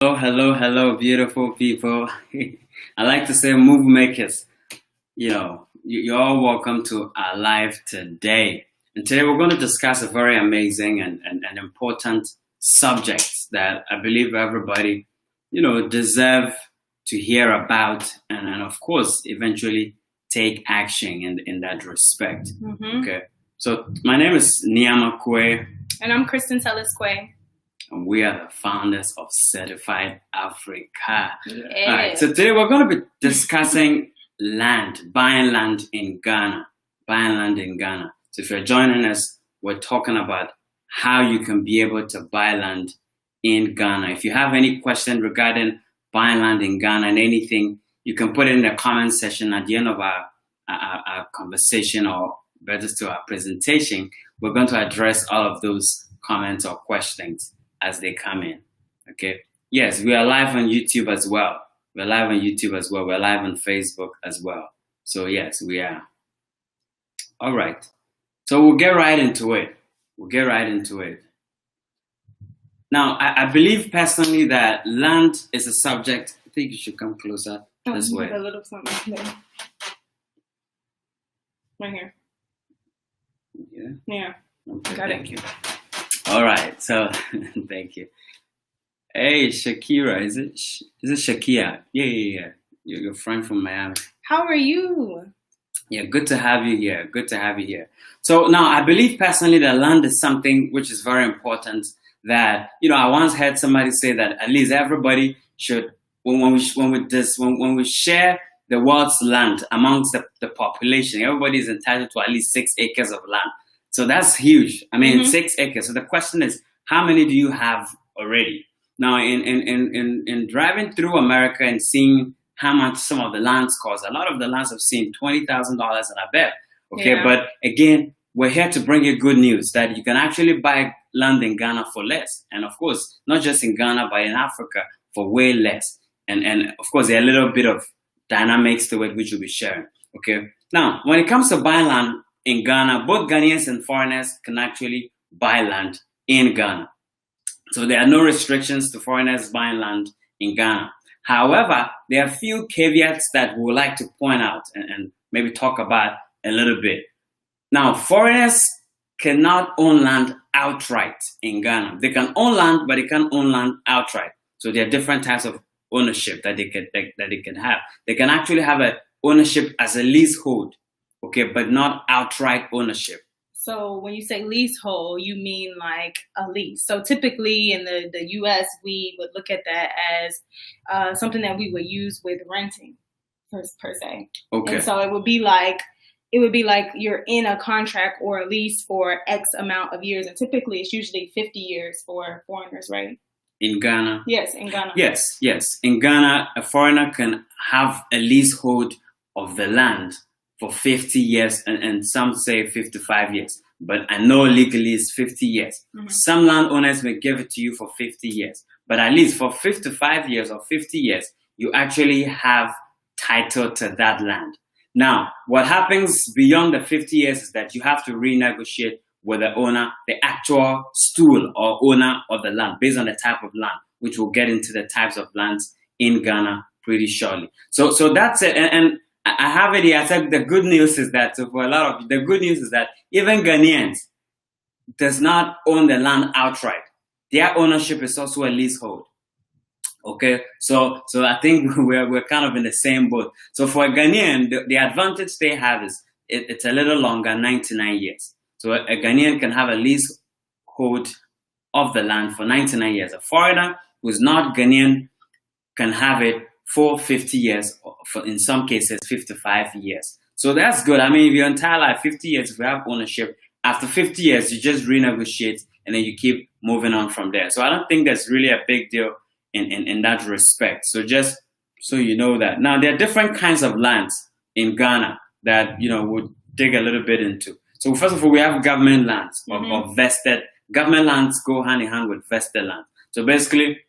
Hello, hello, hello, beautiful people. I like to say move makers. You're all welcome to our live today. And today we're going to discuss a very amazing and important subject that I believe everybody, deserve to hear about and of course, eventually take action in that respect. Okay. So my name is Niama Kwe. And I'm Kristen Tellis-Quay. And we are the founders of Certified Africa. Yeah. All right, so today we're going to be discussing buying land in Ghana. So if you're joining us, we're talking about how you can be able to buy land in Ghana. If you have any question regarding buying land in Ghana and anything, you can put it in the comment section at the end of our conversation, or better still, our presentation. We're going to address all of those comments or questions as they come in. Okay. Yes, we are live on YouTube as well. We're live on Facebook as well. So yes, we are. All right. So we'll get right into it. Now, I believe personally that land is a subject. I think you should come closer this way. A little something there. Right here. Yeah. Okay, Got thank you. All right, so thank you. Hey, Shakira, is it Shakia? Yeah. You're your friend from Miami. How are you? Yeah, good to have you here. So now, I believe personally that land is something which is very important. That I once heard somebody say that at least everybody should, when we share the world's land amongst the population, everybody is entitled to at least 6 acres of land. So that's huge. I mean, 6 acres. So the question is, how many do you have already? Now, in driving through America and seeing how much some of the lands cost, a lot of the lands have seen $20,000 and above. Okay, Yeah. but again, we're here to bring you good news that you can actually buy land in Ghana for less. And of course, not just in Ghana, but in Africa for way less. And of course, there are a little bit of dynamics to it, which we'll be sharing. Okay. Now, when it comes to buying land in Ghana, both Ghanaians and foreigners can actually buy land in Ghana. So there are no restrictions to foreigners buying land in Ghana. However, there are a few caveats that we would like to point out and maybe talk about a little bit. Now, foreigners cannot own land outright in Ghana. They can own land, but they can't own land outright. So there are different types of ownership that they can have. They can actually have a ownership as a leasehold, okay, but not outright ownership. So when you say leasehold, you mean like a lease. So typically in the US, we would look at that as something that we would use with renting per se. Okay. And so it would be like you're in a contract or a lease for X amount of years. And typically it's usually 50 years for foreigners, right? In Ghana? Yes, in Ghana. Yes. In Ghana, a foreigner can have a leasehold of the land for 50 years, and some say 55 years. But I know legally it's 50 years. Some landowners may give it to you for 50 years. But at least for 55 years or 50 years, you actually have title to that land. Now, what happens beyond the 50 years is that you have to renegotiate with the owner, the actual stool or owner of the land, based on the type of land, which we'll get into the types of lands in Ghana pretty shortly. So that's it. And I have it here. I said the good news is that, so for a lot of the good news is that even Ghanaians does not own the land outright. Their ownership is also a leasehold. Okay, so I think we're kind of in the same boat. So for a Ghanaian, the advantage they have is it's a little longer, 99 years. So a Ghanaian can have a leasehold of the land for 99 years. A foreigner who is not Ghanaian can have it for 50 years, or for, in some cases, 55 years. So that's good. I mean, if your entire life, 50 years, if you have ownership, after 50 years, you just renegotiate and then you keep moving on from there. So I don't think that's really a big deal in that respect. So just so you know that. Now, there are different kinds of lands in Ghana that, we'll dig a little bit into. So first of all, we have government lands or vested. Government lands go hand in hand with vested land. So basically,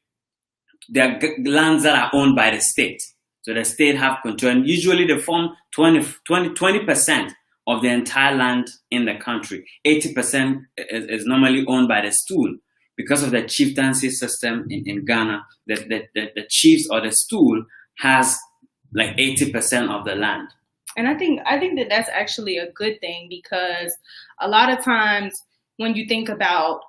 there are lands that are owned by the state. So the state have control. And usually they form 20% of the entire land in the country. 80% is normally owned by the stool. because of the chieftaincy system in Ghana, the chiefs or the stool has like 80% of the land. And I think that that's actually a good thing, because a lot of times when you think about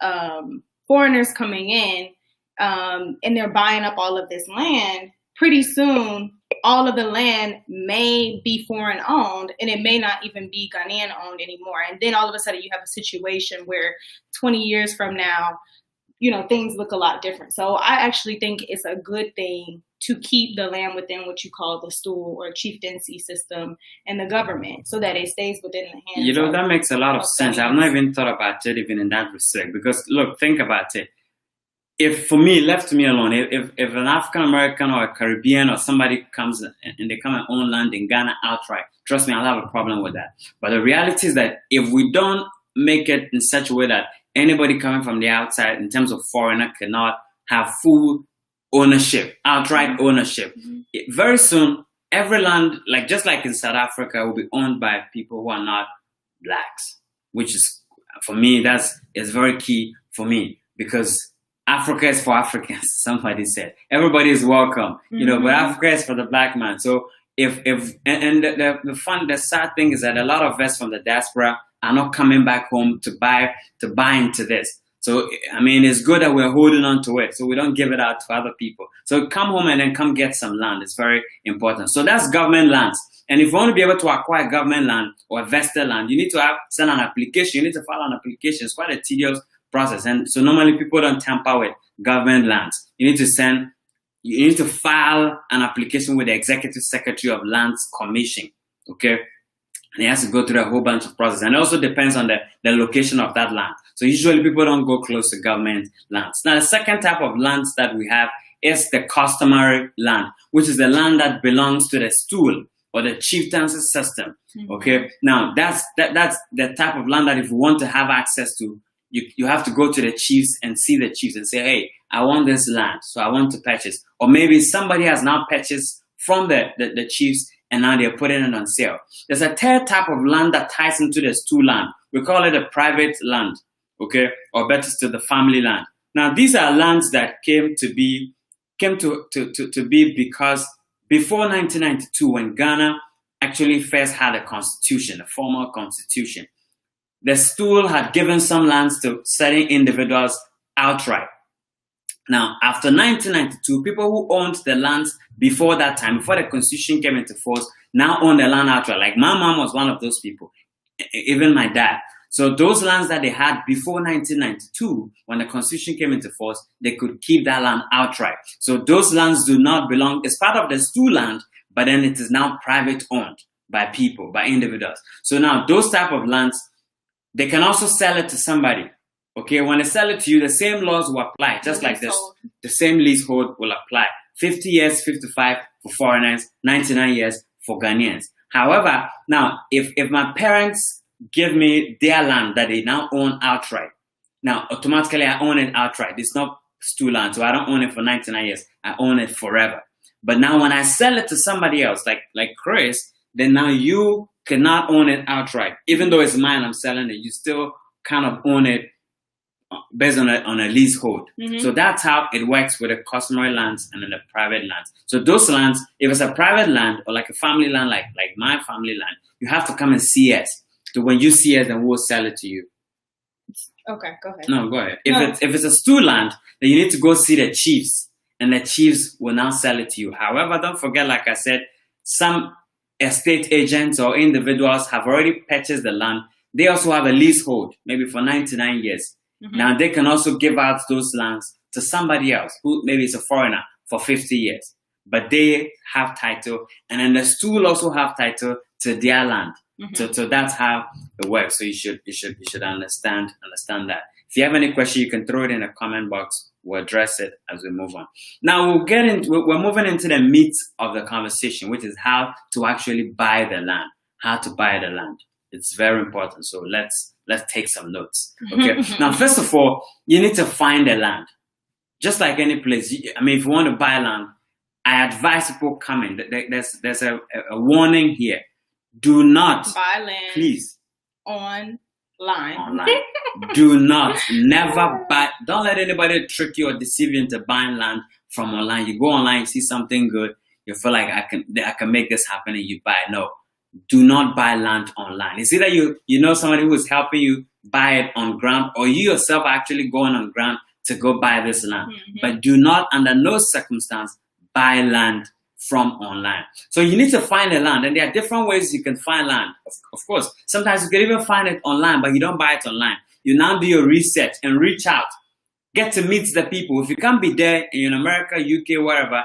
foreigners coming in and they're buying up all of this land, pretty soon all of the land may be foreign owned, and it may not even be Ghanaian owned anymore. And then all of a sudden you have a situation where 20 years from now, you know, things look a lot different. So I actually think it's a good thing to keep the land within what you call the stool or chieftaincy system and the government, so that it stays within the hands. You know, that makes a lot of sense. I've not even thought about it even in that respect, because look, think about it. If for me, left to me alone, if an African American or a Caribbean or somebody comes and they come and own land in Ghana outright, trust me, I'll have a problem with that. But the reality is that if we don't make it in such a way that anybody coming from the outside, in terms of foreigner, cannot have full ownership, outright ownership, very soon every land, like just like in South Africa, will be owned by people who are not blacks, which is, for me, is very key for me, because Africa is for Africans. Somebody said everybody is welcome, you know, but Africa is for the black man. So the sad thing is that a lot of us from the diaspora are not coming back home to buy into this. So I mean, it's good that we're holding on to it, so we don't give it out to other people. So come home and then come get some land. It's very important. So that's government lands. And if you want to be able to acquire government land or vested land, you need to send an application. You need to file an application. It's quite a tedious process. And so normally people don't tamper with government lands. You need to file an application with the Executive Secretary of Lands Commission. Okay. And it has to go through a whole bunch of process. And it also depends on the location of that land. So usually people don't go close to government lands. Now, the second type of lands that we have is the customary land, which is the land that belongs to the stool or the chieftaincy system. Okay. Now, that's the type of land that if you want to have access to, you have to go to the chiefs and see the chiefs and say, hey, I want this land, so I want to purchase. Or maybe somebody has now purchased from the chiefs and now they're putting it on sale. There's a third type of land that ties into the stool land. We call it a private land, okay? Or better still, the family land. Now, these are lands that came to be because before 1992, when Ghana actually first had a constitution, a formal constitution, the stool had given some lands to certain individuals outright. Now, after 1992, people who owned the lands before that time, before the constitution came into force, now own the land outright. Like my mom was one of those people, even my dad. So those lands that they had before 1992, when the constitution came into force, they could keep that land outright. So those lands do not belong, it's part of the stool land, but then it is now private owned by people, by individuals. So now those type of lands, they can also sell it to somebody. Okay, when they sell it to you, the same laws will apply, just like this. The same leasehold will apply. 50 years, 55 for foreigners, 99 years for Ghanaians. However, now, if my parents give me their land that they now own outright, now automatically I own it outright. It's not stool land, so I don't own it for 99 years. I own it forever. But now when I sell it to somebody else, like Chris, then now you cannot own it outright. Even though it's mine, I'm selling it, you still kind of own it based on a leasehold. So that's how it works with the customary lands and then the private lands. So those lands, if it's a private land or like a family land, like my family land, you have to come and see us. So when you see us, then we'll sell it to you. Okay, go ahead. No, go ahead. If it's a stool land, then you need to go see the chiefs, and the chiefs will now sell it to you. However, don't forget, like I said, some estate agents or individuals have already purchased the land. They also have a leasehold, maybe for 99 years. Now they can also give out those lands to somebody else who maybe is a foreigner for 50 years, but they have title, and then the stool also have title to their land. So that's how it works. So you should understand that. If you have any question, you can throw it in the comment box. We'll address it as we move on. Now we're moving into the meat of the conversation, which is how to actually buy the land. How to buy the land. It's very important. So let's take some notes. Okay. Now, first of all, you need to find the land. Just like any place. I mean, if you want to buy land, I advise people coming. There's a warning here. Do not buy land, please, on Online. Do not, never buy. Don't let anybody trick you or deceive you into buying land from online. You go online, you see something good, you feel like I can make this happen, and you buy. No, do not buy land online. It's either you know somebody who is helping you buy it on ground, or you yourself are actually going on ground to go buy this land. But do not, under no circumstance, buy land from online. So you need to find a land, and there are different ways you can find land. Of course, sometimes you can even find it online, but you don't buy it online. You now do your research and reach out. Get to meet the people. If you can't be there in America, UK, wherever,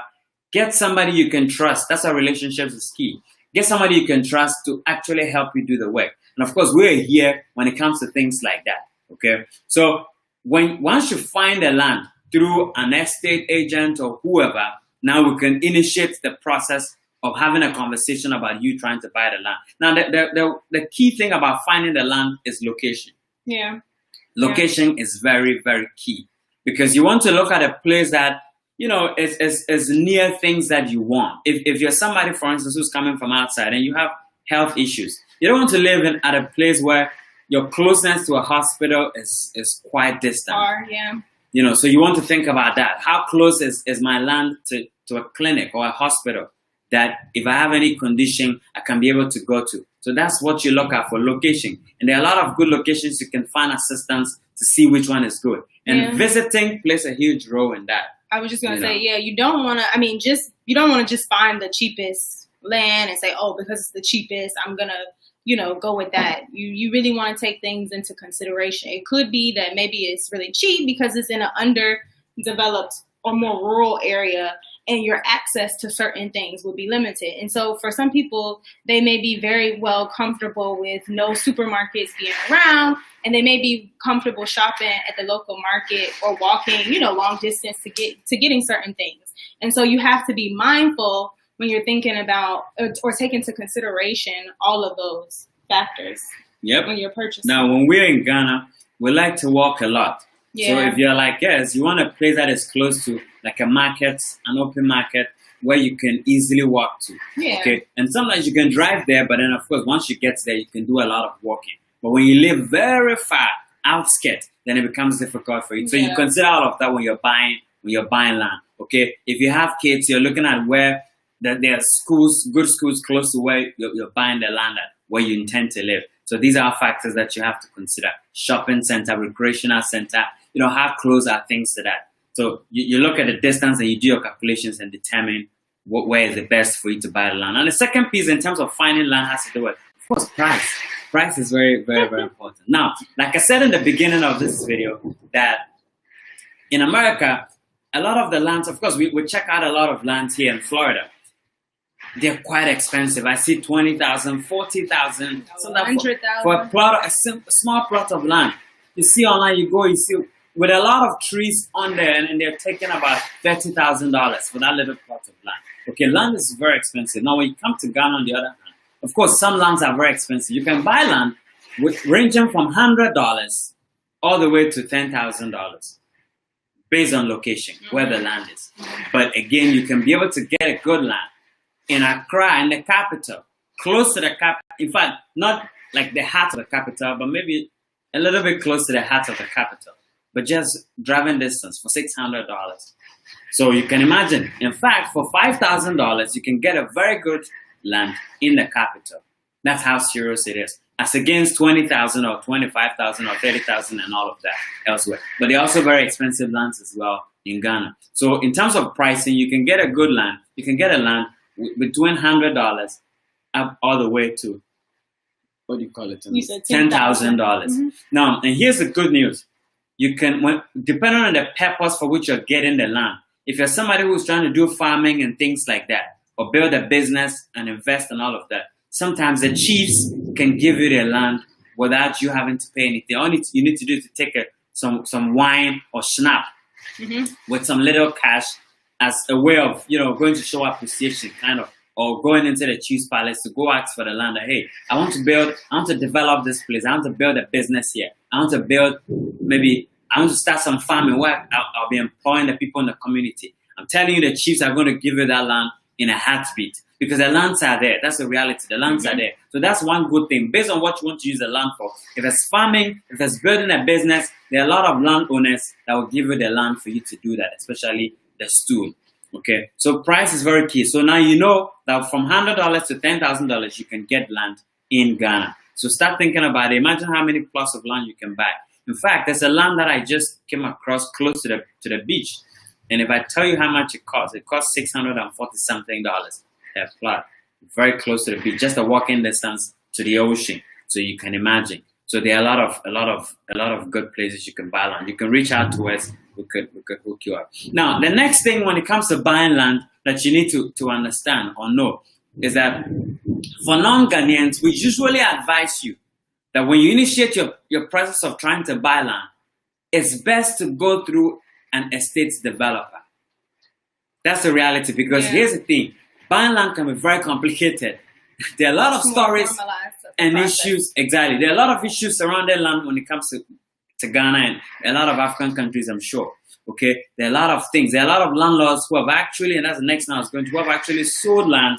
get somebody you can trust. That's why relationships is key. Get somebody you can trust to actually help you do the work. And of course, we're here when it comes to things like that. Okay, so once you find a land through an estate agent or whoever, now we can initiate the process of having a conversation about you trying to buy the land. Now, the key thing about finding the land is location. Yeah. Location is very, very key, because you want to look at a place that, you know, is near things that you want. If you're somebody, for instance, who's coming from outside and you have health issues, you don't want to live at a place where your closeness to a hospital is quite distant. Far, yeah. You know, so you want to think about that. How close is my land to a clinic or a hospital that if I have any condition, I can be able to go to? So that's what you look at for location. And there are a lot of good locations you can find assistance to see which one is good. And visiting plays a huge role in that. I was just going to say, you don't want to, you don't want to just find the cheapest land and say, oh, because it's the cheapest, I'm going to, go with that. You really want to take things into consideration. It could be that maybe it's really cheap because it's in an underdeveloped or more rural area, and your access to certain things will be limited. And so for some people, they may be very well comfortable with no supermarkets being around, and they may be comfortable shopping at the local market or walking, long distance to getting certain things. And so you have to be mindful when you're thinking about or take into consideration all of those factors. Yep. When you're purchasing. Now, when we're in Ghana, we like to walk a lot. Yeah. So if you're like us, you want a place that is close to like a market, an open market, where you can easily walk to. Yeah. Okay. And sometimes you can drive there, but then of course, once you get there, you can do a lot of walking. But when you live very far outskirts, then it becomes difficult for you. So you consider all of that when you're buying land. Okay. If you have kids, you're looking at where there are good schools close to where you're buying the land at, where you intend to live. So these are factors that you have to consider. Shopping center, recreational center, how close are things to that? So you look at the distance and you do your calculations and determine where is the best for you to buy the land. And the second piece in terms of finding land has to do with, of course, price. Price is very, very, very important. Now, like I said in the beginning of this video, that in America, a lot of the lands, of course, we check out a lot of lands here in Florida. They're quite expensive. I see 20,000, 40,000, for a plot, a small plot of land. You see online, you see with a lot of trees on there, and they're taking about $30,000 for that little plot of land. Okay, land is very expensive. Now, when you come to Ghana, on the other hand, of course, some lands are very expensive. You can buy land ranging from $100 all the way to $10,000 based on location, where the land is. But again, you can be able to get a good land in Accra, in the capital, close to the capital. In fact, not like the heart of the capital, but maybe a little bit close to the heart of the capital, but just driving distance for $600. So you can imagine, in fact, for $5,000, you can get a very good land in the capital. That's how serious it is, as against 20,000 or 25,000 or 30,000 and all of that elsewhere. But they're also very expensive lands as well in Ghana. So in terms of pricing, you can get a good land. You can get a land between $100 up all the way to, what do you call it? You said $10,000. Now, and here's the good news. You can, depending on the purpose for which you're getting the land, if you're somebody who's trying to do farming and things like that, or build a business and invest in all of that, sometimes the chiefs can give you the land without you having to pay anything. All you need to do is to take some wine or schnapp with some little cash as a way of, going to show appreciation, kind of, or going into the chief's palace to go ask for the land. Hey, I want to develop this place. I want to build a business here. I want to start some farming where I'll be employing the people in the community. I'm telling you, the chiefs are going to give you that land in a heartbeat because the lands are there. That's the reality. The lands are there. So that's one good thing. Based on what you want to use the land for, if it's farming, if it's building a business, there are a lot of landowners that will give you the land for you to do that, especially the stool. Okay, so price is very key. So now you know that from $100 to $10,000 you can get land in Ghana. So start thinking about it. Imagine how many plots of land you can buy. In fact, there's a land that I just came across close to the beach. And if I tell you how much it costs $640 something a plot, very close to the beach, just a walking distance to the ocean. So you can imagine. So there are a lot of good places you can buy land. You can reach out to us. We could hook you up. Now, the next thing when it comes to buying land that you need to understand or know is that for non-Ghanaians, we usually advise you that when you initiate your process of trying to buy land, it's best to go through an estate developer. That's the reality because here's the thing. Buying land can be very complicated. There are a lot of stories and issues. Exactly. There are a lot of issues surrounding land when it comes to Ghana and a lot of African countries, I'm sure. Okay. There are a lot of things. There are a lot of landlords who have actually, and that's the next thing I was going to, who have actually sold land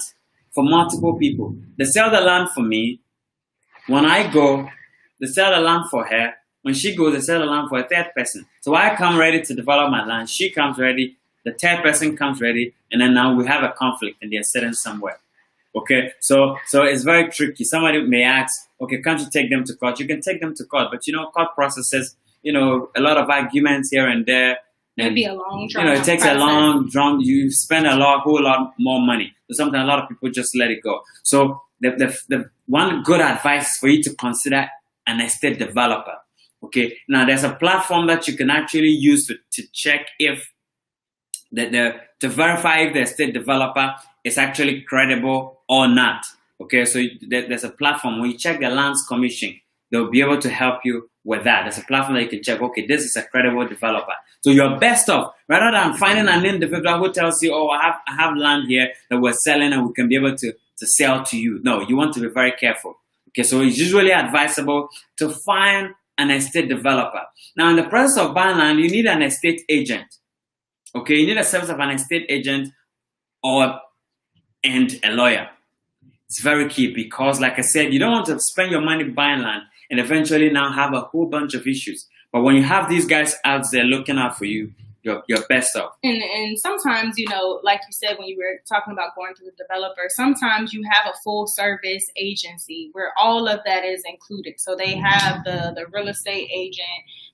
for multiple people. They sell the land for me. When I go, they sell the land for her. When she goes, they sell the land for a third person. So I come ready to develop my land. She comes ready. The third person comes ready. And then now we have a conflict and they're sitting somewhere. Okay, so it's very tricky. Somebody may ask, okay, can't you take them to court? You can take them to court, but court processes, a lot of arguments here and there. It'd be a long drawn. It takes process. A long drawn. You spend whole lot more money. So sometimes a lot of people just let it go. So the one good advice for you to consider an estate developer. Okay, now there's a platform that you can actually use to check if to verify if the estate developer is actually credible or not. Okay, so there's a platform when you check the Lands Commission, they'll be able to help you with that. There's a platform that you can check, okay, this is a credible developer. So you're best off, rather than finding an individual who tells you, oh, I have land here that we're selling and we can be able to sell to you. No, you want to be very careful. Okay, so it's usually advisable to find an estate developer. Now, in the process of buying land, you need an estate agent. Okay, you need a service of an estate agent and a lawyer. It's very key because, like I said, you don't want to spend your money buying land and eventually now have a whole bunch of issues. But when you have these guys out there looking out for you, you're best off. And sometimes, like you said, when you were talking about going to the developer, sometimes you have a full service agency where all of that is included. So they have the real estate agent,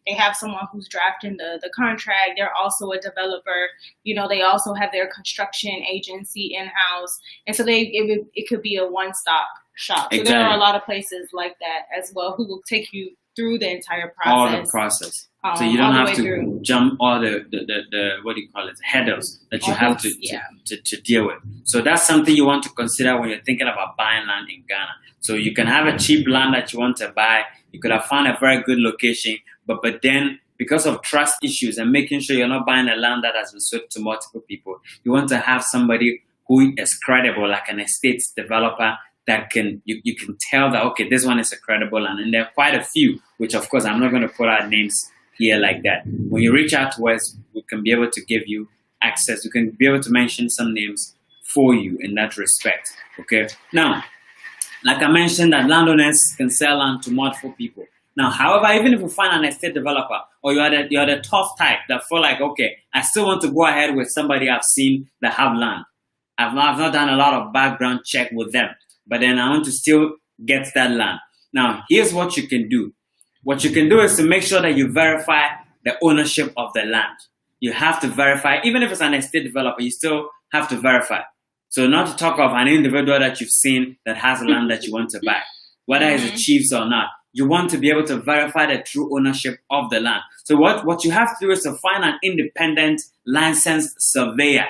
they have someone who's drafting the contract. They're also a developer. They also have their construction agency in-house. And so it could be a one-stop shop. So there are a lot of places like that as well who will take you through the entire process. All the process. So you don't have to jump all the what do you call it, headers that you have to deal with. So that's something you want to consider when you're thinking about buying land in Ghana. So you can have a cheap land that you want to buy. You could have found a very good location, but then because of trust issues and making sure you're not buying a land that has been sold to multiple people, you want to have somebody who is credible, like an estate developer that you can tell that, okay, this one is a credible land. And there are quite a few, which of course I'm not going to put out names here like that. When you reach out to us, we can be able to give you access. We can be able to mention some names for you in that respect. Okay. Now, like I mentioned, that landowners can sell land to multiple people. Now, however, even if you find an estate developer or you're the tough type that feel like, okay, I still want to go ahead with somebody I've seen that have land. I've not done a lot of background check with them, but then I want to still get that land. Now, here's what you can do. What you can do is to make sure that you verify the ownership of the land. You have to verify, even if it's an estate developer, you still have to verify. So not to talk of an individual that you've seen that has land that you want to buy, whether it's a chief's or not. You want to be able to verify the true ownership of the land. So what you have to do is to find an independent licensed surveyor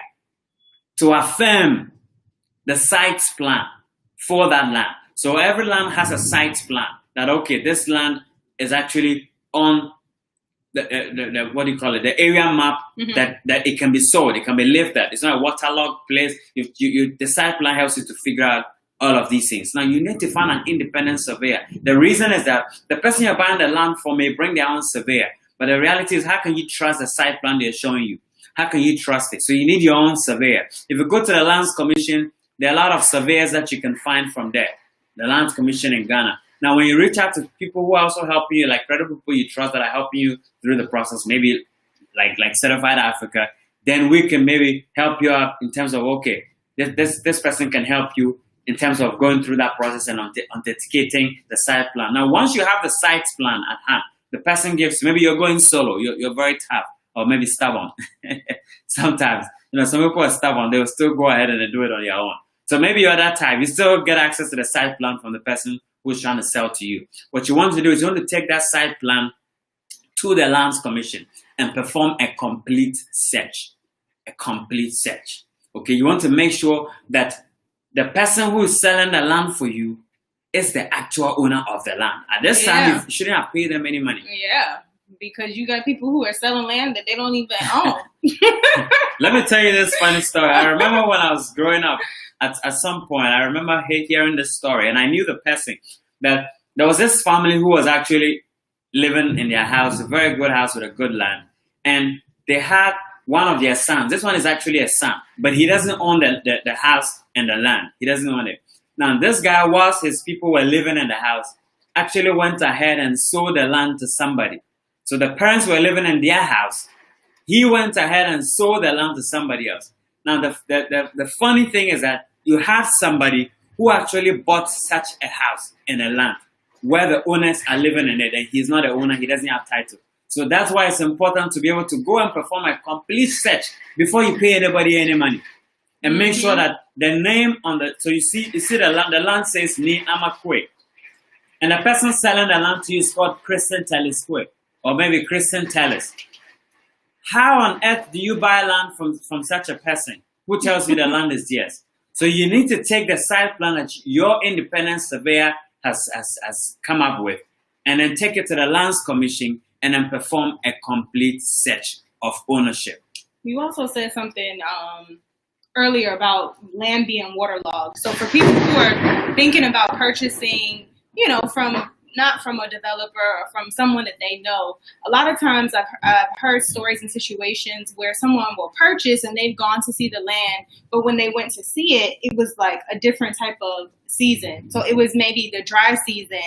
to affirm the site plan for that land. So every land has a site plan that, okay, this land is actually on the what do you call it, the area map, that it can be sold, it can be lived at. It's not a waterlogged place. The site plan helps you to figure out all of these things. Now you need to find an independent surveyor. The reason is that the person you're buying the land for may bring their own surveyor, but the reality is, how can you trust the site plan they're showing you? How can you trust it? So you need your own surveyor. If you go to the Lands Commission, there are a lot of surveyors that you can find from there. The Lands Commission in Ghana. Now, when you reach out to people who are also helping you, like credible people you trust that are helping you through the process, maybe like Certified Africa, then we can maybe help you out in terms of, okay, this person can help you in terms of going through that process and authenticating the site plan. Now, once you have the site plan at hand, the person gives, maybe you're going solo, you're very tough, or maybe stubborn. Sometimes, some people are stubborn, they will still go ahead and do it on their own. So maybe you're that type, you still get access to the site plan from the person who's trying to sell to you. What you want to do is you want to take that site plan to the Lands Commission and perform a complete search. A complete search. Okay, you want to make sure that the person who is selling the land for you is the actual owner of the land. At this time, you shouldn't have paid them any money. Yeah, because you got people who are selling land that they don't even own. Let me tell you this funny story. I remember when I was growing up, at some point, I remember hearing this story, and I knew the person, that there was this family who was actually living in their house, a very good house with a good land, and they had one of their sons. This one is actually a son, but he doesn't own the house and the land. He doesn't own it. Now, this guy, whilst his people were living in the house, actually went ahead and sold the land to somebody. So the parents were living in their house. He went ahead and sold the land to somebody else. Now, the funny thing is that you have somebody who actually bought such a house and a land where the owners are living in it, and he's not the owner, he doesn't have title. So that's why it's important to be able to go and perform a complete search before you pay anybody any money. And make sure that the name on the, so you see the land says Ni Amakwe. And the person selling the land to you is called Christian Telesque, or maybe Christian Tellis. How on earth do you buy land from such a person who tells you the land is theirs? So you need to take the site plan that your independent surveyor has come up with, and then take it to the Lands Commission and then perform a complete search of ownership. You also said something earlier about land being waterlogged. So for people who are thinking about purchasing, not from a developer or from someone that they know, a lot of times I've heard stories and situations where someone will purchase and they've gone to see the land, but when they went to see it, it was like a different type of season. So it was maybe the dry season,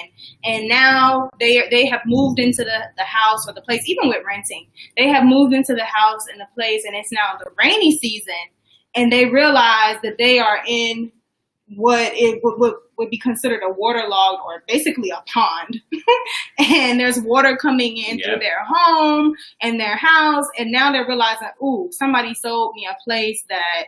and now they have moved into the house or the place. Even with renting, they have moved into the house and the place, and it's now the rainy season, and they realize that they are in what would be considered a waterlogged, or basically a pond. And there's water coming in through their home and their house, and now they're realizing, ooh, somebody sold me a place that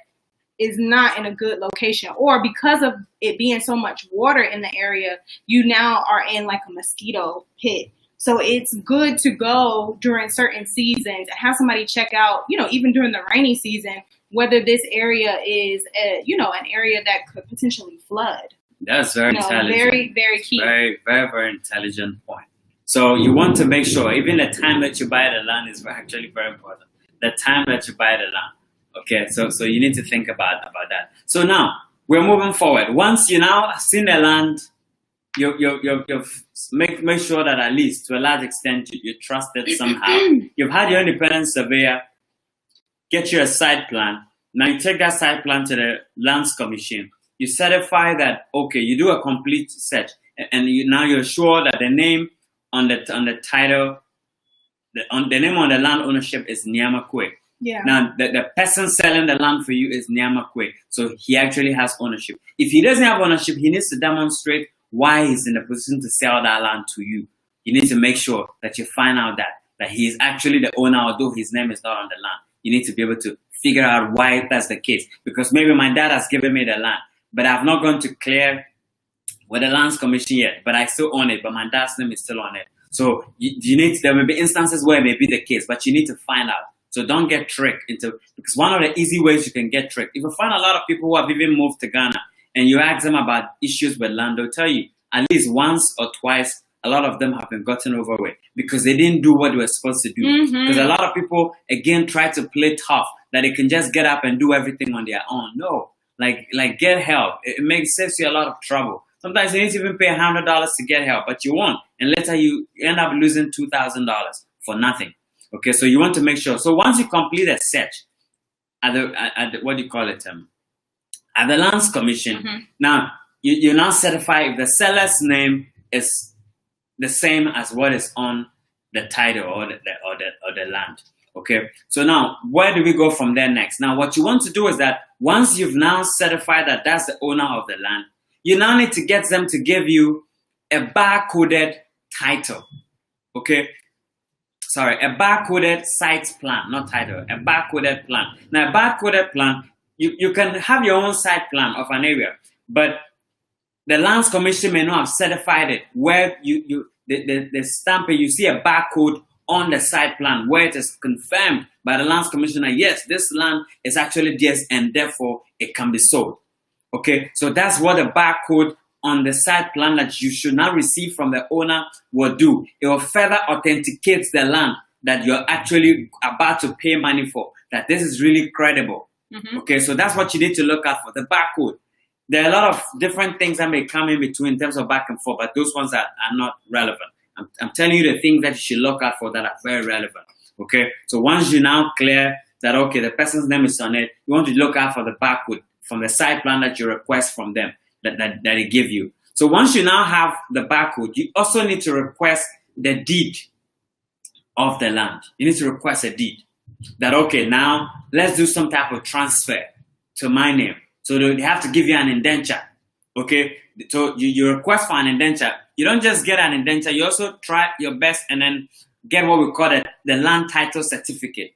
is not in a good location, or because of it being so much water in the area, you now are in like a mosquito pit. So it's good to go during certain seasons and have somebody check out, even during the rainy season, whether this area is an area that could potentially flood. That's very intelligent. Very, very key. Very, very, very intelligent point. So you want to make sure, even the time that you buy the land is actually very important. The time that you buy the land. Okay, so you need to think about that. So now we're moving forward. Once you now seen the land, you make sure that at least to a large extent you trust it somehow. You've had your independent surveyor get you a site plan. Now you take that site plan to the Lands Commission. You certify that, okay, you do a complete search, and now you're sure that the name on the title, the name on the land ownership is Nyamakwe. Yeah. Now the person selling the land for you is Nyamakwe, so he actually has ownership. If he doesn't have ownership, he needs to demonstrate why he's in the position to sell that land to you. You need to make sure that you find out that he is actually the owner, although his name is not on the land. You need to be able to figure out why that's the case. Because maybe my dad has given me the land, but I've not gone to clear with the Lands Commission yet, but I still own it, but my dad's name is still on it. So there may be instances where it may be the case, but you need to find out. So don't get tricked because one of the easy ways you can get tricked, if you find a lot of people who have even moved to Ghana and you ask them about issues with land, they'll tell you at least once or twice, a lot of them have been gotten over with because they didn't do what they were supposed to do. Because a lot of people, again, try to play tough, that they can just get up and do everything on their own. No, like get help. It saves you a lot of trouble. Sometimes you need to even pay $100 to get help, but you won't. And later you end up losing $2,000 for nothing. Okay, so you want to make sure. So once you complete a search, what do you call it? At the Lands Commission. Mm-hmm. Now you now certify if the seller's name is the same as what is on the title or the land. Okay, so now where do we go from there next? Now what you want to do is that once you've now certified that that's the owner of the land, you now need to get them to give you a barcoded title. Okay, sorry, a barcoded site plan, not title, a barcoded plan. Now, a barcoded plan, you can have your own site plan of an area, but the Lands Commission may not have certified it where the stamp, you see a barcode on the site plan where it is confirmed by the Lands Commissioner, yes, this land is actually theirs and therefore it can be sold. Okay, so that's what the barcode on the site plan that you should now receive from the owner will do. It will further authenticate the land that you're actually about to pay money for, that this is really credible. Mm-hmm. Okay, so that's what you need to look out for, the barcode. There are a lot of different things that may come in between in terms of back and forth, but those ones are not relevant. I'm telling you the things that you should look out for that are very relevant. Okay, so once you now clear that, okay, the person's name is on it, you want to look out for the barcode from the site plan that you request from them, that they give you. So once you now have the barcode, you also need to request the deed of the land. You need to request a deed that, okay, now let's do some type of transfer to my name. So they have to give you an indenture. Okay, so you request for an indenture. You don't just get an indenture, you also try your best and then get what we call the land title certificate.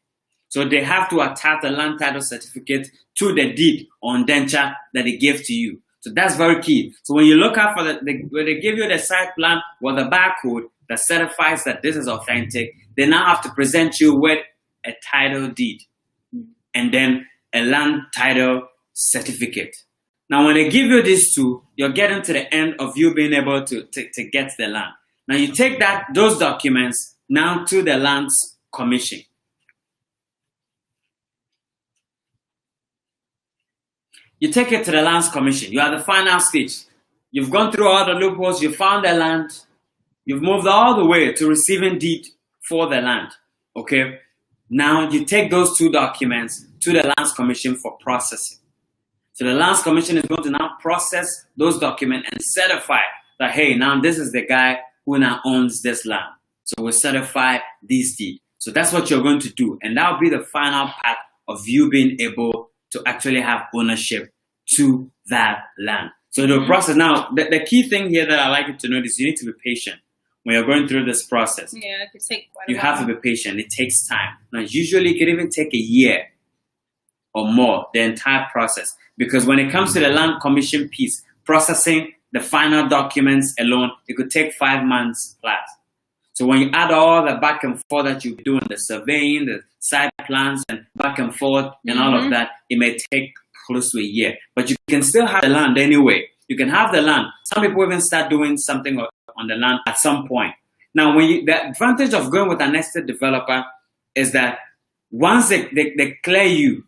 So they have to attach the land title certificate to the deed or indenture that they give to you. So that's very key. So when you look out for when they give you the site plan or the barcode that certifies that this is authentic, they now have to present you with a title deed and then a land title certificate. Now, when they give you these two, you're getting to the end of you being able to get the land. Now, you take those documents now to the Lands Commission. You take it to the Lands Commission. You are the final stage. You've gone through all the loopholes. You found the land. You've moved all the way to receiving deed for the land. Okay? Now, you take those two documents to the Lands Commission for processing. So the Lands Commission is going to now process those documents and certify that, hey, now this is the guy who now owns this land. So we certify this deed. So that's what you're going to do. And that will be the final part of you being able to actually have ownership to that land. So the process now, the key thing here that I like you to know is you need to be patient when you're going through this process. Yeah, it could take quite a while. You have to be patient. It takes time. Now, usually it can even take a year or more, the entire process. Because when it comes to the Land Commission piece, processing the final documents alone, it could take 5 months plus. So when you add all the back and forth that you do, the surveying, the site plans, and back and forth, and all of that, it may take close to a year. But you can still have the land anyway. You can have the land. Some people even start doing something on the land at some point. Now, the advantage of going with an estate developer is that once they clear you,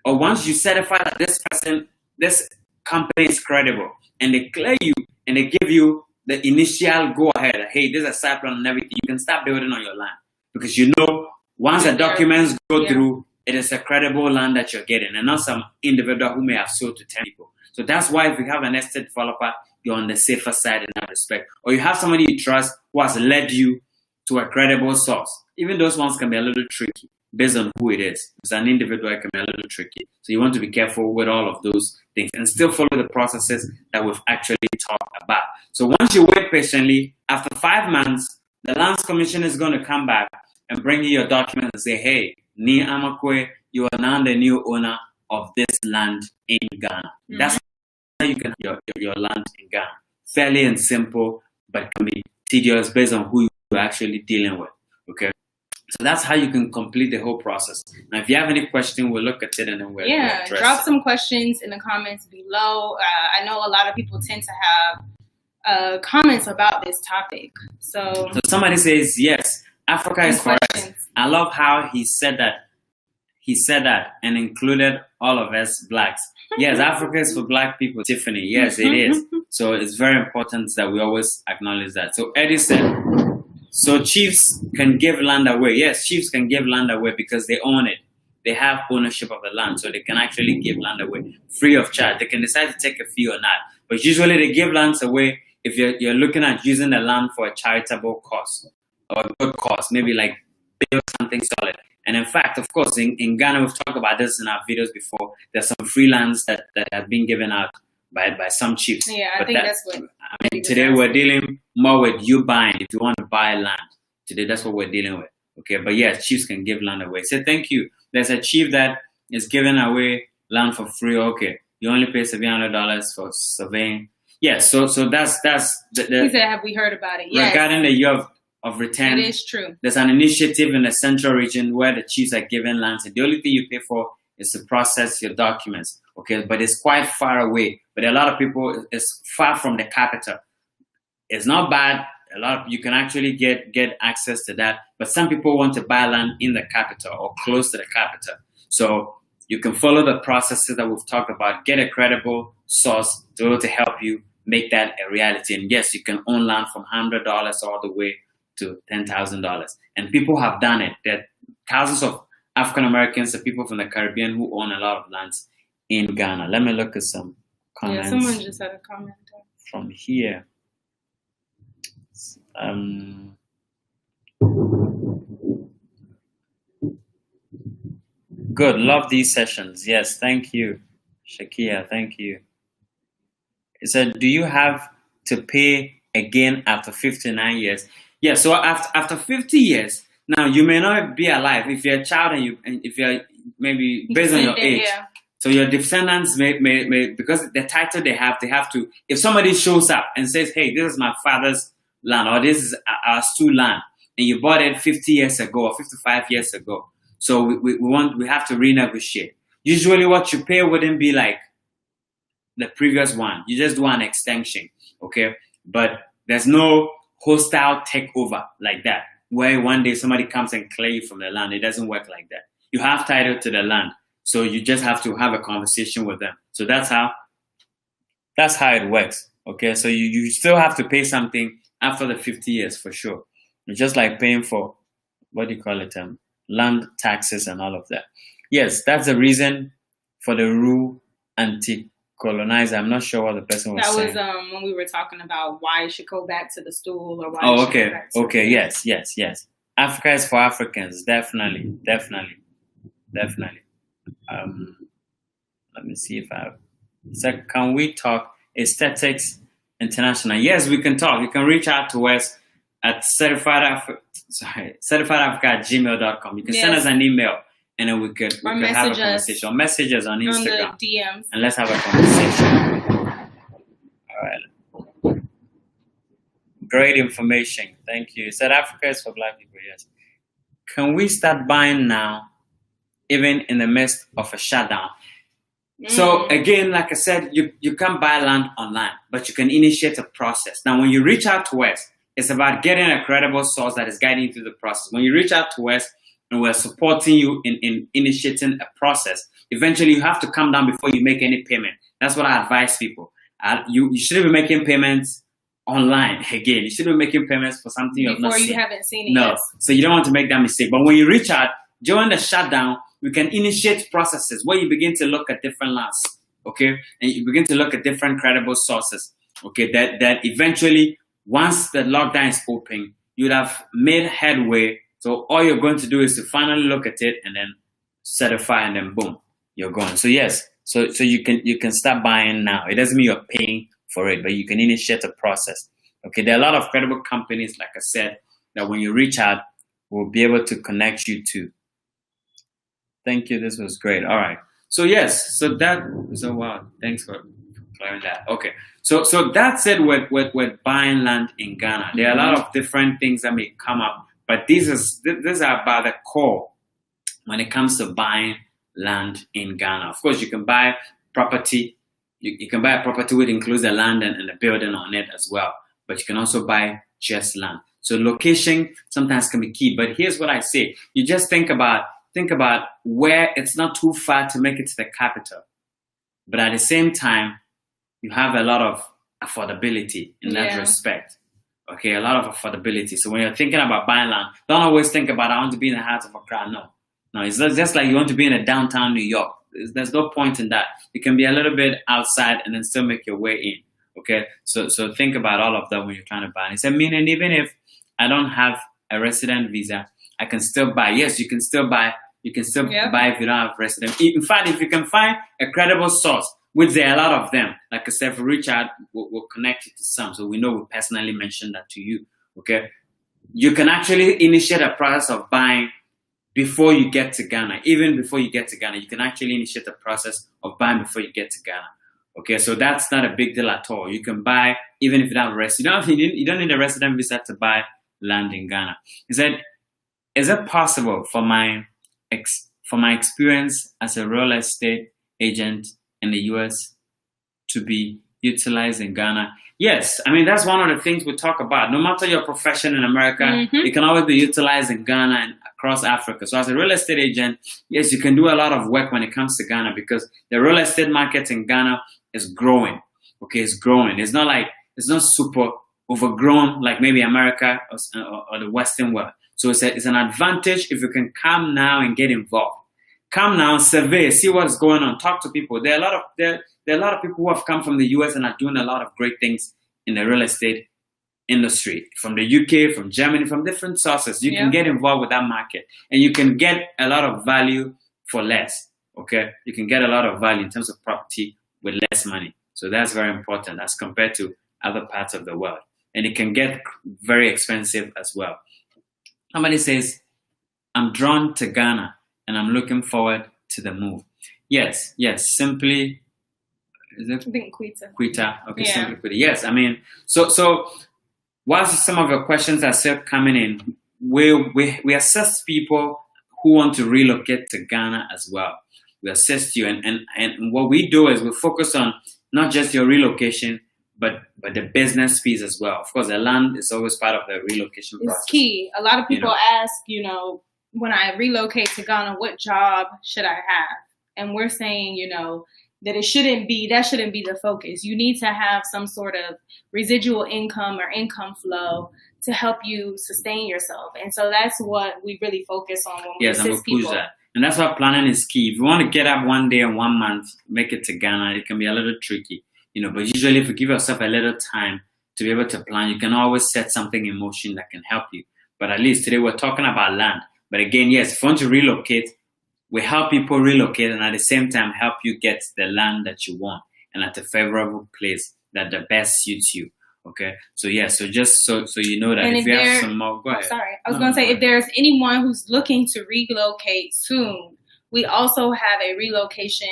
or once you certify that this company is credible, and they clear you and they give you the initial go ahead, hey, this is a site plan and everything, you can start building on your land. Because you know, once the documents go through, it is a credible land that you're getting, and not some individual who may have sold to 10 people. So that's why if you have an estate developer, you're on the safer side in that respect. Or you have somebody you trust who has led you to a credible source. Even those ones can be a little tricky based on who it is. It's an individual, it can be a little tricky. So you want to be careful with all of those things and still follow the processes that we've actually talked about. So once you wait patiently, after 5 months, the Lands Commission is going to come back and bring you your documents and say, hey, Ni Amakwe, you are now the new owner of this land in Ghana. That's how you can have your land in Ghana. Fairly and simple, but can be tedious based on who you're actually dealing with. Okay? So that's how you can complete the whole process. Now, if you have any question, we'll look at it and then we'll address drop some questions in the comments below. I know a lot of people tend to have comments about this topic. So somebody says, yes, Africa is correct. I love how he said that. He said that and included all of us blacks. Yes, Africa is for black people, Tiffany. Yes, it is. So it's very important that we always acknowledge that. So Eddie said, so chiefs can give land away. Yes, chiefs can give land away because they own it. they have ownership of the land, so they can actually give land away free of charge. They can decide to take a fee or not, but usually they give lands away if you're looking at using the land for a charitable cause or a good cause, maybe like build something solid. And in fact, of course, in Ghana, we've talked about this in our videos before. There's some free lands that have been given out by some chiefs. Yeah, I think that's what. I mean, today we're dealing more with you buying. If you want to buy land, today that's what we're dealing with. Okay, but yes, chiefs can give land away. Say thank you. There's a chief that is giving away land for free. Okay, you only pay $700 for surveying. Yes, so that's the. He said, "Have we heard about it?" Yes. Regarding the year of return, it is true. There's an initiative in the central region where the chiefs are given lands, and the only thing you pay for is to process your documents. Okay, but it's quite far away. But a lot of people, it's far from the capital. It's not bad. You can actually get access to that. But some people want to buy land in the capital or close to the capital. So you can follow the processes that we've talked about. Get a credible source to help you make that a reality. And yes, you can own land from $100 all the way to $10,000. And people have done it. There are thousands of African Americans and people from the Caribbean who own a lot of lands in Ghana. Let me look at some comments. Yeah, someone just had a comment from here. Good. Love these sessions. Yes, thank you. Shakia, thank you. It said, do you have to pay again after 59 years? Yeah, so after 50 years, now you may not be alive if you're a child and if you're maybe based on your age. Yeah. So your descendants may because the title they have to, if somebody shows up and says, hey, this is my father's land or this is our Stu land, and you bought it 50 years ago or 55 years ago. So we have to renegotiate. Usually what you pay wouldn't be like the previous one. You just do an extension, okay? But there's no hostile takeover like that, where one day somebody comes and clear you from the land. It doesn't work like that. You have title to the land. So you just have to have a conversation with them. So that's how it works. Okay, so you still have to pay something after the 50 years for sure. It's just like paying for, what do you call it, land taxes and all of that. Yes, that's the reason for the rule anti-colonizer. I'm not sure what the person was saying. That was when we were talking about why it should go back to the stool or why. Oh, okay, okay, yes. Africa is for Africans, definitely. Let me see if I have. So can we talk aesthetics international? Yes, we can talk. You can reach out to us at certifiedafrica@gmail.com. You can send us an email and then we could have a conversation. Or message us on Instagram. On the DMs. And let's have a conversation. All right. Great information. Thank you. South Africa is for Black people, yes. Can we start buying now, even in the midst of a shutdown? So again, like I said, you can't buy land online, but you can initiate a process. Now, when you reach out to us, it's about getting a credible source that is guiding you through the process. When you reach out to us and we're supporting you in initiating a process, eventually you have to come down before you make any payment. That's what I advise people. You shouldn't be making payments online. Again, you shouldn't be making payments for something you have not seen. Before you haven't seen it. No, Yes. So you don't want to make that mistake. But when you reach out, during the shutdown, we can initiate processes where you begin to look at different lands, okay? And you begin to look at different credible sources, okay? That eventually, once the lockdown is open, you'd have made headway. So all you're going to do is to finally look at it and then certify, and then boom, you're going. So yes, so you can start buying now. It doesn't mean you're paying for it, but you can initiate a process. Okay, there are a lot of credible companies, like I said, that when you reach out, we'll be able to connect you to. Thank you. This was great. All right. So yes. So wow. Thanks for clearing that. Okay. So that's it with buying land in Ghana. There are a lot of different things that may come up, but these are about the core when it comes to buying land in Ghana. Of course, you can buy property. You can buy a property which includes the land and the building on it as well. But you can also buy just land. So location sometimes can be key. But here's what I say: you just think about where it's not too far to make it to the capital, but at the same time, you have a lot of affordability in that respect. Okay, a lot of affordability. So when you're thinking about buying land, don't always think about, I want to be in the heart of Accra. No, No, it's not just like you want to be in a downtown New York. There's no point in that. You can be a little bit outside and then still make your way in. Okay, so think about all of that when you're trying to buy. And he said, meaning even if I don't have a resident visa, I can still buy. Yes, you can still buy. You can still buy if you don't have resident. In fact, if you can find a credible source, which there are a lot of them, like I said, if we reach out, we'll connect you to some. So we know we personally mentioned that to you. Okay, you can actually initiate a process of buying before you get to Ghana. Even before you get to Ghana, you can actually initiate the process of buying before you get to Ghana. Okay, so that's not a big deal at all. You can buy even if you don't have resident. You don't need a resident visa to buy land in Ghana. He said, "Is it possible for my experience as a real estate agent in the U.S. to be utilized in Ghana?" Yes, I mean that's one of the things we talk about. No matter your profession in America, it can always be utilized in Ghana and across Africa. So as a real estate agent, yes, you can do a lot of work when it comes to Ghana because the real estate market in Ghana is growing. Okay, it's growing. It's not super overgrown like maybe America or the Western world. So it's an advantage if you can come now and get involved. Come now, survey, see what's going on, talk to people. There are a lot of people who have come from the US and are doing a lot of great things in the real estate industry, from the UK, from Germany, from different sources. You can get involved with that market and you can get a lot of value for less. Okay, you can get a lot of value in terms of property with less money. So that's very important as compared to other parts of the world. And it can get very expensive as well. Somebody says, I'm drawn to Ghana and I'm looking forward to the move. Yes, simply, is it? I think Quita. Quita, okay, simply Quita. Yes, I mean, so whilst some of your questions are still coming in, we assist people who want to relocate to Ghana as well. We assist you, and what we do is we focus on not just your relocation, but the business piece as well. Of course, the land is always part of the relocation process. It's key. A lot of people ask, when I relocate to Ghana, what job should I have? And we're saying, that that shouldn't be the focus. You need to have some sort of residual income or income flow to help you sustain yourself. And so that's what we really focus on when we assist people. Push that. And that's why planning is key. If you want to get up one day and 1 month, make it to Ghana, it can be a little tricky, but usually if you give yourself a little time to be able to plan, you can always set something in motion that can help you. But at least today we're talking about land. But again, yes, if you want to relocate, we help people relocate and at the same time help you get the land that you want and at a favorable place that the best suits you. Okay, so just so you know that if you have some more, go ahead. Sorry, I was going to say if there's anyone who's looking to relocate soon, we also have a relocation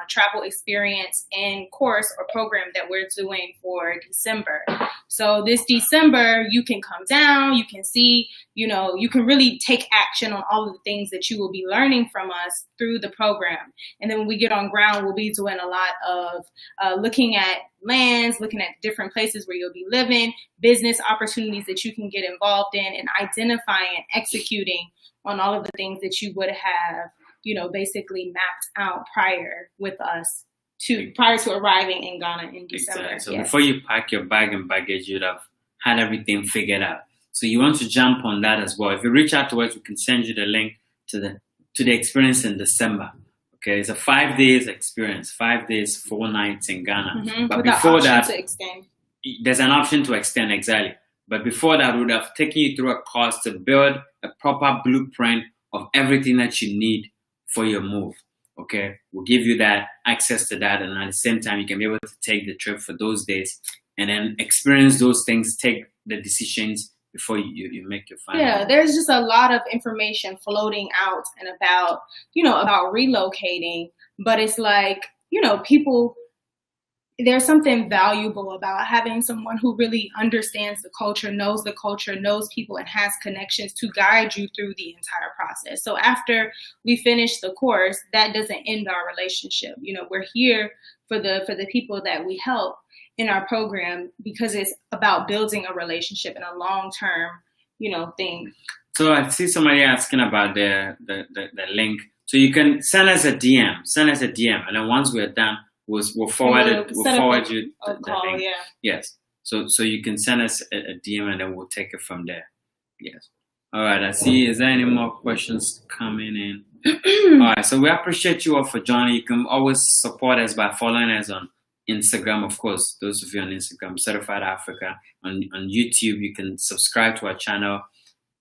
travel experience and course or program that we're doing for December. So this December, you can come down, you can see, you can really take action on all of the things that you will be learning from us through the program. And then when we get on ground, we'll be doing a lot of looking at lands, looking at different places where you'll be living, business opportunities that you can get involved in, and identifying and executing on all of the things that you would have basically mapped out prior to arriving in Ghana in December. Exactly. So before you pack your bag and baggage, you'd have had everything figured out. So you want to jump on that as well. If you reach out to us, we can send you the link to the experience in December. Okay, it's a 5 days experience, 5 days, 4 nights in Ghana. But before that, there's an option to extend, exactly. But before that, we would have taken you through a course to build a proper blueprint of everything that you need for your move. Okay, we'll give you that access to that, and at the same time, you can be able to take the trip for those days and then experience those things, take the decisions before you make your final. Yeah, there's just a lot of information floating out and about relocating, but it's like, people, there's something valuable about having someone who really understands the culture, knows people, and has connections to guide you through the entire process. So after we finish the course, that doesn't end our relationship. We're here for the people that we help in our program because it's about building a relationship and a long-term, thing. So I see somebody asking about the link. So you can send us a DM, and then once we're done, we'll forward you the link. Yeah. Yes. So you can send us a DM and then we'll take it from there. Yes. All right, I see. Is there any more questions coming in? All right, so we appreciate you all for joining. You can always support us by following us on Instagram, of course. Those of you on Instagram, Certified Africa. On YouTube, you can subscribe to our channel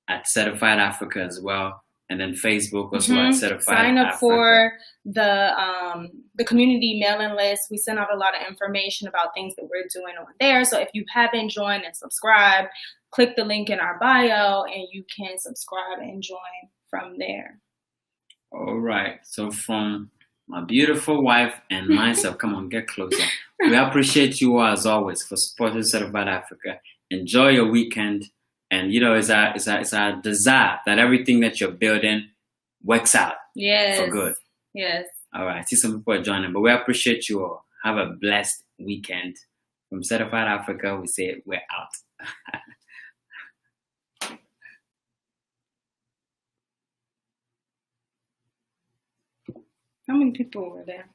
at Certified Africa as well, and then Facebook also at Certified Sign up Africa. for the community mailing list. We send out a lot of information about things that we're doing on there. So if you haven't joined and subscribed, click the link in our bio, and you can subscribe and join from there. All right. So from my beautiful wife and myself, come on, get closer. We appreciate you all as always for supporting Certified Africa. Enjoy your weekend. And it's our desire that everything that you're building works out for good. Yes. All right. I see some people are joining, but we appreciate you all. Have a blessed weekend. From Certified Africa, we say we're out. How many people were there?